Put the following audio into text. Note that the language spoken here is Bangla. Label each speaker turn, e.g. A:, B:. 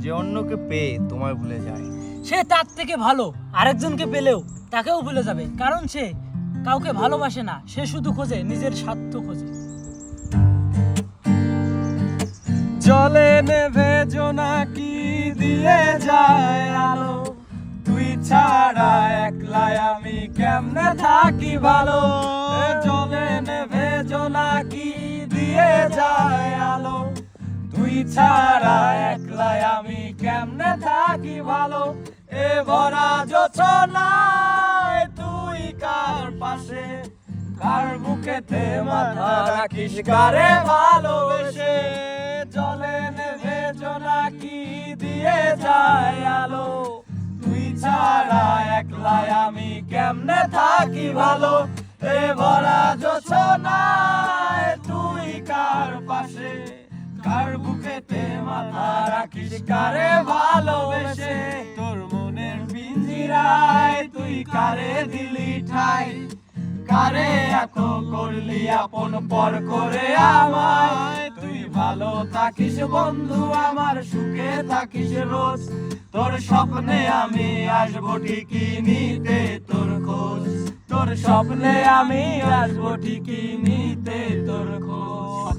A: যে অন্যকে পেয়ে তোমায় ভুলে যায়।
B: সে তার থেকে ভালো আরেকজনকে পেলেও তাকেও ভুলে যাবে, কারণ সে কাউকে ভালোবাসে না, সে শুধু খোঁজে নিজের স্বার্থ খোঁজে।
C: জলে নেভে জোনাকি দিয়ে যায় আলো, তুই ছাড়া একলাই আমি কেমনে থাকি ভালো। জলে নেভে জোনাকি দিয়ে যায় আলো, তুই ছাড়া একলাই আমি কেমনে থাকি ভালো। এ ভরা জোছনায় তুই কার পাশে, কার বুকেতে মাথা রাখিস কারে ভালোবেসে। জলে নেভে জোনাকি দিয়ে যায় আলো, তুই ছাড়া একলাই আমি কেমনে থাকি ভালো। এ ভরা জোছনায় তুই কার পাশে, কার বুকেতে মাথা রাখিস কারে ভালোবেসে। তোর মনের পিঞ্জিরায় তুই কারে দিলি ঠাই, কারে এত করলি আপন পর করে আমায়। তুই ভালো থাকিস বন্ধু আমার, সুখে থাকিস রোজ, তোর স্বপ্নে আমি আসবো ঠিকই নিতে তোর খোঁজ। তোর স্বপ্নে আমি আসবো ঠিকই নিতে তোর খোঁজ।